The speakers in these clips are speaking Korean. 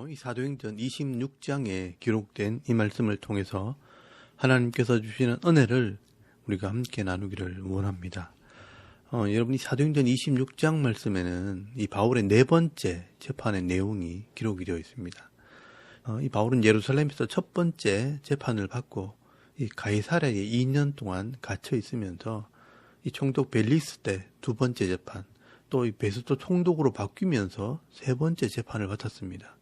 이 사도행전 26장에 기록된 이 말씀을 통해서 하나님께서 주시는 은혜를 우리가 함께 나누기를 원합니다. 여러분이 사도행전 26장 말씀에는 이 바울의 네 번째 재판의 내용이 기록이 되어 있습니다. 이 바울은 예루살렘에서 첫 번째 재판을 받고 이 가이사랴에 2년 동안 갇혀 있으면서 이 총독 벨리스 때 두 번째 재판, 또 이 베스토 총독으로 바뀌면서 세 번째 재판을 받았습니다.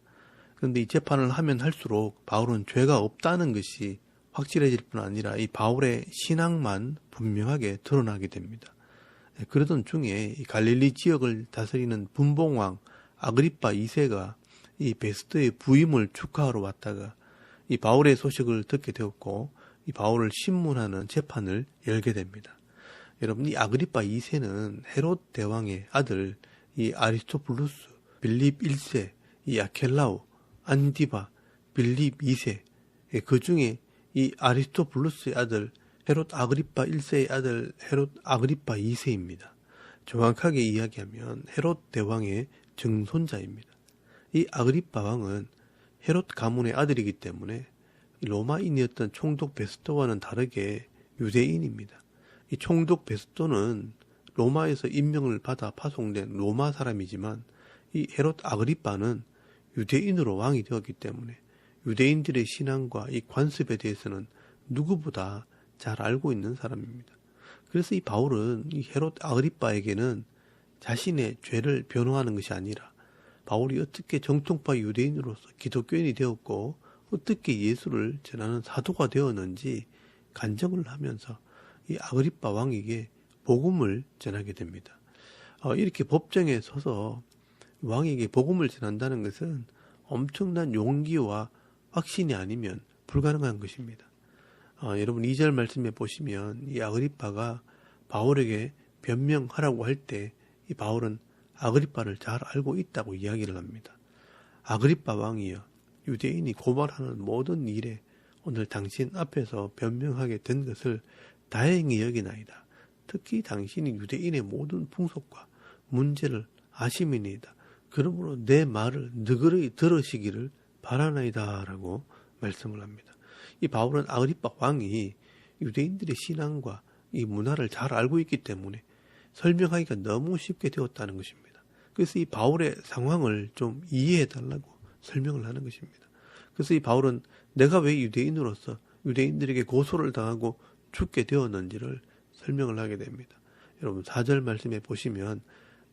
그런데 이 재판을 하면 할수록 바울은 죄가 없다는 것이 확실해질 뿐 아니라 이 바울의 신앙만 분명하게 드러나게 됩니다. 그러던 중에 이 갈릴리 지역을 다스리는 분봉왕 아그리빠 2세가 이 베스토의 부임을 축하하러 왔다가 이 바울의 소식을 듣게 되었고 이 바울을 신문하는 재판을 열게 됩니다. 여러분, 이 아그리빠 2세는 헤롯 대왕의 아들 이 아리스토블루스, 빌립 1세, 이 아켈라우, 안디바, 빌립 2세, 그 중에 이 아리스토블루스의 아들 헤롯 아그리빠 1세의 아들 헤롯 아그리빠 2세입니다. 정확하게 이야기하면 헤롯 대왕의 증손자입니다. 이 아그리빠 왕은 헤롯 가문의 아들이기 때문에 로마인이었던 총독 베스토와는 다르게 유대인입니다. 이 총독 베스토는 로마에서 임명을 받아 파송된 로마 사람이지만 이 헤롯 아그리빠는 유대인으로 왕이 되었기 때문에 유대인들의 신앙과 이 관습에 대해서는 누구보다 잘 알고 있는 사람입니다. 그래서 이 바울은 이 헤롯 아그리빠에게는 자신의 죄를 변호하는 것이 아니라 바울이 어떻게 정통파 유대인으로서 기독교인이 되었고 어떻게 예수를 전하는 사도가 되었는지 간증을 하면서 이 아그리빠 왕에게 복음을 전하게 됩니다. 이렇게 법정에 서서 왕에게 복음을 전한다는 것은 엄청난 용기와 확신이 아니면 불가능한 것입니다. 여러분 2절 말씀에 보시면 이 아그리빠가 바울에게 변명하라고 할 때 이 바울은 아그리빠를 잘 알고 있다고 이야기를 합니다. 아그리빠 왕이여, 유대인이 고발하는 모든 일에 오늘 당신 앞에서 변명하게 된 것을 다행히 여기나이다. 특히 당신이 유대인의 모든 풍속과 문제를 아심이니이다. 그러므로 내 말을 너그러이 들으시기를 바라나이다 라고 말씀을 합니다. 이 바울은 아그리빠 왕이 유대인들의 신앙과 이 문화를 잘 알고 있기 때문에 설명하기가 너무 쉽게 되었다는 것입니다. 그래서 이 바울의 상황을 좀 이해해 달라고 설명을 하는 것입니다. 그래서 이 바울은 내가 왜 유대인으로서 유대인들에게 고소를 당하고 죽게 되었는지를 설명을 하게 됩니다. 여러분 4절 말씀에 보시면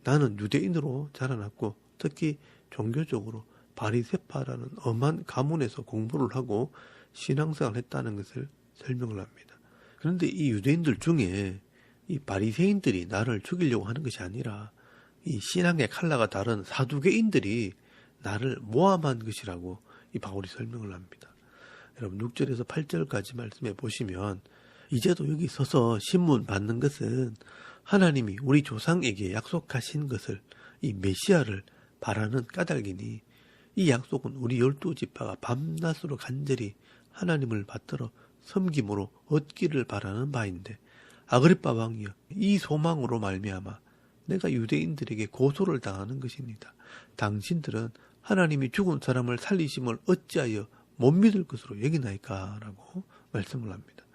나는 유대인으로 자라났고 특히 종교적으로 바리새파라는 엄한 가문에서 공부를 하고 신앙생활을 했다는 것을 설명을 합니다. 그런데 이 유대인들 중에 이 바리새인들이 나를 죽이려고 하는 것이 아니라 이 신앙의 컬러가 다른 사두개인들이 나를 모함한 것이라고 이 바울이 설명을 합니다. 여러분 6절에서 8절까지 말씀해 보시면 이제도 여기 서서 신문 받는 것은 하나님이 우리 조상에게 약속하신 것을 이 메시아를 바라는 까닭이니 이 약속은 우리 12지파가 밤낮으로 간절히 하나님을 받들어 섬김으로 얻기를 바라는 바인데 아그리빠 왕이여, 이 소망으로 말미암아 내가 유대인들에게 고소를 당하는 것입니다. 당신들은 하나님이 죽은 사람을 살리심을 어찌하여 못 믿을 것으로 여기나이까 라고 말씀을 합니다.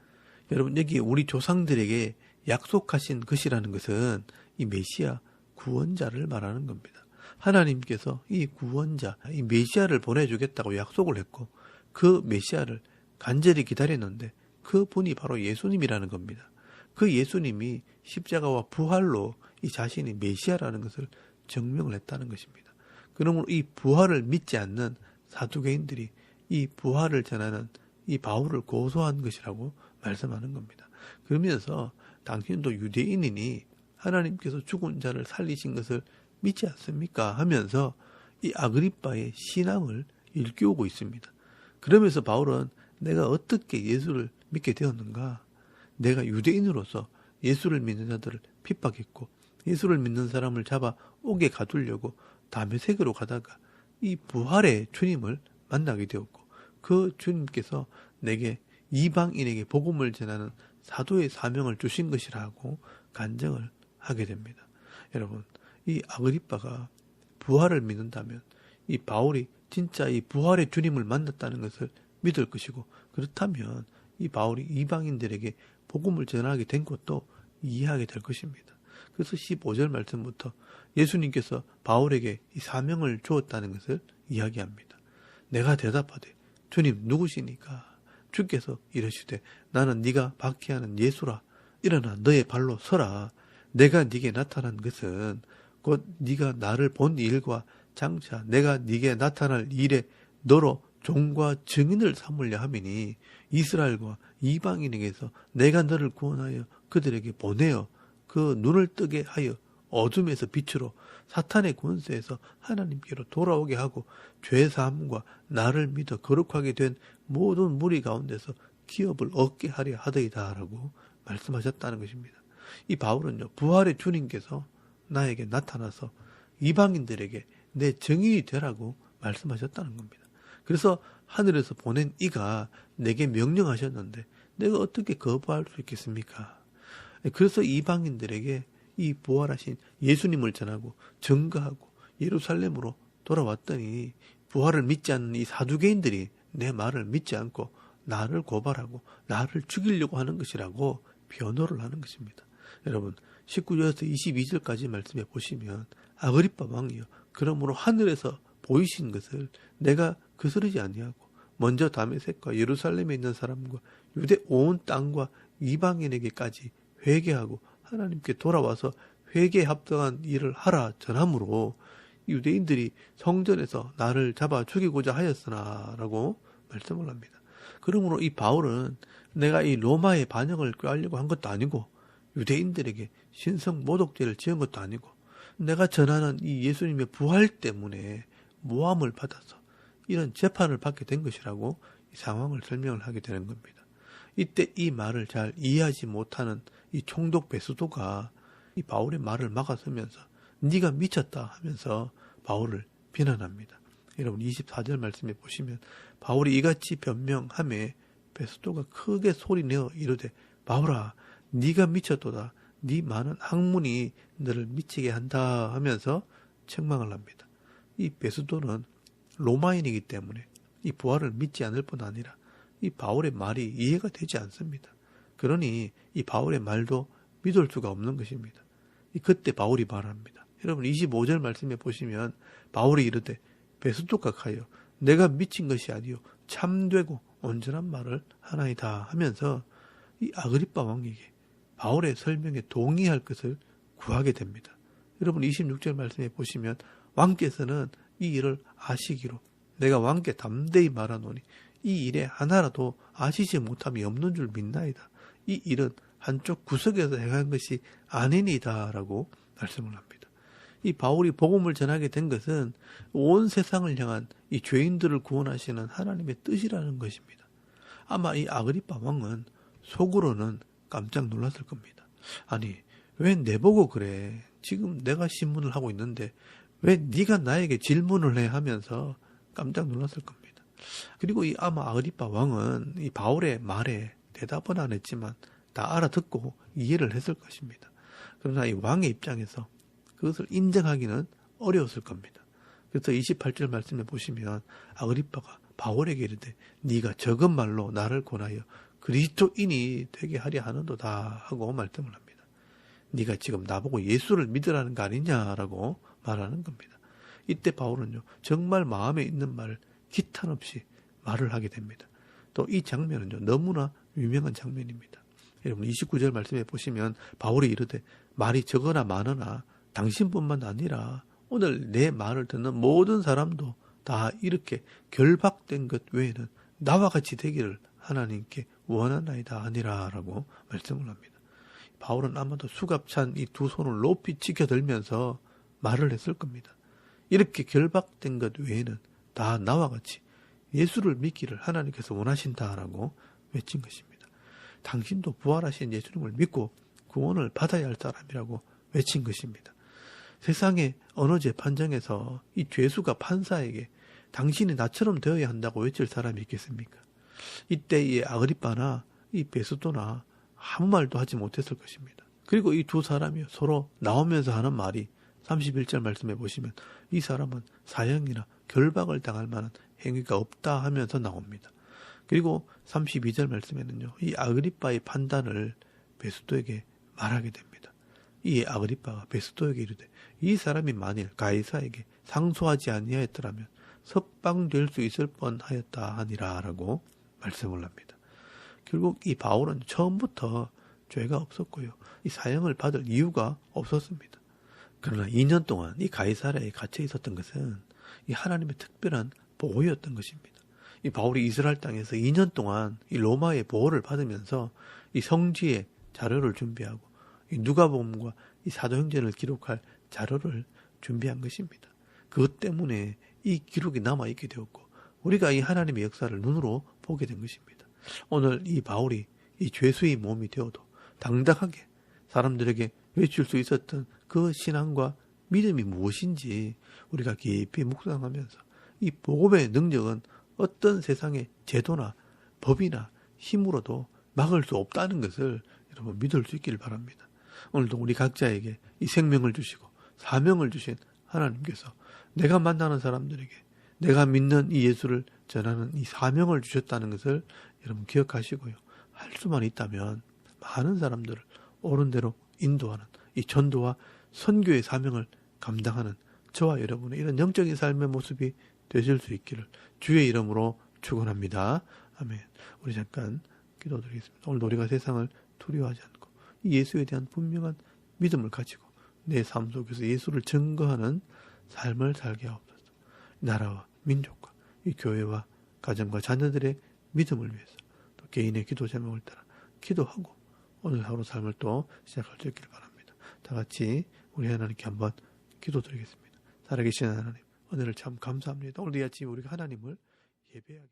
여러분 여기 우리 조상들에게 약속하신 것이라는 것은 이 메시아 구원자를 말하는 겁니다. 하나님께서 이 구원자, 이 메시아를 보내주겠다고 약속을 했고 그 메시아를 간절히 기다렸는데 그 분이 바로 예수님이라는 겁니다. 그 예수님이 십자가와 부활로 이 자신이 메시아라는 것을 증명을 했다는 것입니다. 그러므로 이 부활을 믿지 않는 사두개인들이 이 부활을 전하는 이 바울을 고소한 것이라고 말씀하는 겁니다. 그러면서 당신도 유대인이니 하나님께서 죽은 자를 살리신 것을 믿지 않습니까? 하면서 이 아그리빠의 신앙을 일깨우고 있습니다. 그러면서 바울은 내가 어떻게 예수를 믿게 되었는가? 내가 유대인으로서 예수를 믿는 자들을 핍박했고 예수를 믿는 사람을 잡아 옥에 가두려고 다메섹으로 가다가 이 부활의 주님을 만나게 되었고 그 주님께서 내게 이방인에게 복음을 전하는 사도의 사명을 주신 것이라고 간증을 하게 됩니다. 여러분 이 아그리빠가 부활을 믿는다면 이 바울이 진짜 이 부활의 주님을 만났다는 것을 믿을 것이고, 그렇다면 이 바울이 이방인들에게 복음을 전하게 된 것도 이해하게 될 것입니다. 그래서 15절 말씀부터 예수님께서 바울에게 이 사명을 주었다는 것을 이야기합니다. 내가 대답하되 주님 누구시니까? 주께서 이르시되 나는 네가 박해하는 예수라. 일어나 너의 발로 서라. 내가 네게 나타난 것은 곧 네가 나를 본 일과 장차 내가 네게 나타날 일에 너로 종과 증인을 삼으려 함이니 이스라엘과 이방인에게서 내가 너를 구원하여 그들에게 보내어 그 눈을 뜨게 하여 어둠에서 빛으로 사탄의 권세에서 하나님께로 돌아오게 하고 죄사함과 나를 믿어 거룩하게 된 모든 무리 가운데서 기업을 얻게 하려 하더이다 라고 말씀하셨다는 것입니다. 이 바울은요, 부활의 주님께서 나에게 나타나서 이방인들에게 내 증인이 되라고 말씀하셨다는 겁니다. 그래서 하늘에서 보낸 이가 내게 명령하셨는데 내가 어떻게 거부할 수 있겠습니까? 그래서 이방인들에게 이 부활하신 예수님을 전하고 증거하고 예루살렘으로 돌아왔더니 부활을 믿지 않는 이 사두개인들이 내 말을 믿지 않고 나를 고발하고 나를 죽이려고 하는 것이라고 변호를 하는 것입니다. 여러분 19절에서 22절까지 말씀해 보시면 아그리빠 왕이여 그러므로 하늘에서 보이신 것을 내가 거스르지 아니하고 먼저 다메섹과 예루살렘에 있는 사람과 유대 온 땅과 이방인에게까지 회개하고 하나님께 돌아와서 회개에 합당한 일을 하라 전함으로 유대인들이 성전에서 나를 잡아 죽이고자 하였으나 라고 말씀을 합니다. 그러므로 이 바울은 내가 이 로마의 반역을 꾀하려고 한 것도 아니고 유대인들에게 신성 모독죄를 지은 것도 아니고 내가 전하는 이 예수님의 부활 때문에 모함을 받아서 이런 재판을 받게 된 것이라고 이 상황을 설명을 하게 되는 겁니다. 이때 이 말을 잘 이해하지 못하는 이 총독 베스도가 이 바울의 말을 막아서면서 네가 미쳤다 하면서 바울을 비난합니다. 여러분 24절 말씀에 보시면 바울이 이같이 변명하매 베스도가 크게 소리내어 이르되 바울아 네가 미쳤도다. 네 많은 학문이 너를 미치게 한다 하면서 책망을 합니다. 이 베스도는 로마인이기 때문에 이 부활을 믿지 않을 뿐 아니라 이 바울의 말이 이해가 되지 않습니다. 그러니 이 바울의 말도 믿을 수가 없는 것입니다. 그때 바울이 말합니다. 여러분 25절 말씀에 보시면 바울이 이르되 베스도가 하여 내가 미친 것이 아니요 참되고 온전한 말을 하나이다 하면서 이 아그리빠 왕에게 바울의 설명에 동의할 것을 구하게 됩니다. 여러분 26절 말씀에 보시면 왕께서는 이 일을 아시기로 내가 왕께 담대히 말하노니 이 일에 하나라도 아시지 못함이 없는 줄 믿나이다. 이 일은 한쪽 구석에서 행한 것이 아니니이다 라고 말씀을 합니다. 이 바울이 복음을 전하게 된 것은 온 세상을 향한 이 죄인들을 구원하시는 하나님의 뜻이라는 것입니다. 아마 이 아그리빠 왕은 속으로는 깜짝 놀랐을 겁니다. 아니 왜 내보고 그래? 지금 내가 신문을 하고 있는데 왜 네가 나에게 질문을 해 하면서 깜짝 놀랐을 겁니다. 그리고 이 아마 아그리빠 왕은 이 바울의 말에 대답은 안 했지만 다 알아듣고 이해를 했을 것입니다. 그러나 이 왕의 입장에서 그것을 인정하기는 어려웠을 겁니다. 그래서 28절 말씀에 보시면 아그리빠가 바울에게 이르되 네가 적은 말로 나를 권하여 그리스도인이 되게 하려 하는도다 하고 말씀을 합니다. 네가 지금 나보고 예수를 믿으라는 거 아니냐라고 말하는 겁니다. 이때 바울은요 정말 마음에 있는 말을 기탄 없이 말을 하게 됩니다. 또 이 장면은요 너무나 유명한 장면입니다. 여러분 29절 말씀에 보시면 바울이 이르되 말이 적으나 많으나 당신뿐만 아니라 오늘 내 말을 듣는 모든 사람도 다 이렇게 결박된 것 외에는 나와 같이 되기를 하나님께 원하나이다 아니라라고 말씀을 합니다. 바울은 아마도 수갑찬 이 두 손을 높이 치켜들면서 말을 했을 겁니다. 이렇게 결박된 것 외에는 다 나와 같이 예수를 믿기를 하나님께서 원하신다라고 외친 것입니다. 당신도 부활하신 예수님을 믿고 구원을 받아야 할 사람이라고 외친 것입니다. 세상의 어느 재판정에서 이 죄수가 판사에게 당신이 나처럼 되어야 한다고 외칠 사람이 있겠습니까? 이때 이 아그리빠나 이 베스도나 아무 말도 하지 못했을 것입니다. 그리고 이 두 사람이 서로 나오면서 하는 말이 31절 말씀해 보시면 이 사람은 사형이나 결박을 당할 만한 행위가 없다 하면서 나옵니다. 그리고 32절 말씀에는요. 이 아그리빠의 판단을 베스도에게 말하게 됩니다. 이 아그리빠가 베스도에게 이르되 이 사람이 만일 가이사에게 상소하지 아니하였더라면 석방될 수 있을 뻔하였다 하니라 라고 말씀을 합니다. 결국 이 바울은 처음부터 죄가 없었고요. 이 사형을 받을 이유가 없었습니다. 그러나 2년 동안 이 가이사랴에 갇혀 있었던 것은 이 하나님의 특별한 보호였던 것입니다. 이 바울이 이스라엘 땅에서 2년 동안 이 로마의 보호를 받으면서 이 성지의 자료를 준비하고 이 누가복음과 이 사도행전을 기록할 자료를 준비한 것입니다. 그것 때문에 이 기록이 남아있게 되었고 우리가 이 하나님의 역사를 눈으로 보게 된 것입니다. 오늘 이 바울이 이 죄수의 몸이 되어도 당당하게 사람들에게 외칠 수 있었던 그 신앙과 믿음이 무엇인지 우리가 깊이 묵상하면서 이 복음의 능력은 어떤 세상의 제도나 법이나 힘으로도 막을 수 없다는 것을 여러분 믿을 수 있기를 바랍니다. 오늘도 우리 각자에게 이 생명을 주시고 사명을 주신 하나님께서 내가 만나는 사람들에게 내가 믿는 이 예수를 전하는 이 사명을 주셨다는 것을 여러분 기억하시고요. 할 수만 있다면 많은 사람들을 옳은 대로 인도하는 이 전도와 선교의 사명을 감당하는 저와 여러분의 이런 영적인 삶의 모습이 되실 수 있기를 주의 이름으로 축원합니다. 아멘. 우리 잠깐 기도드리겠습니다. 오늘도 우리가 세상을 두려워하지 않고 이 예수에 대한 분명한 믿음을 가지고 내 삶 속에서 예수를 증거하는 삶을 살게 하옵소서. 나라와 민족과 이 교회와 가정과 자녀들의 믿음을 위해서 또 개인의 기도 제목을 따라 기도하고 오늘 하루 삶을 또 시작할 수 있기를 바랍니다. 다 같이 우리 하나님께 한번 기도드리겠습니다. 살아계신 하나님, 오늘을 참 감사합니다. 오늘 이 아침 우리가 하나님을 예배하게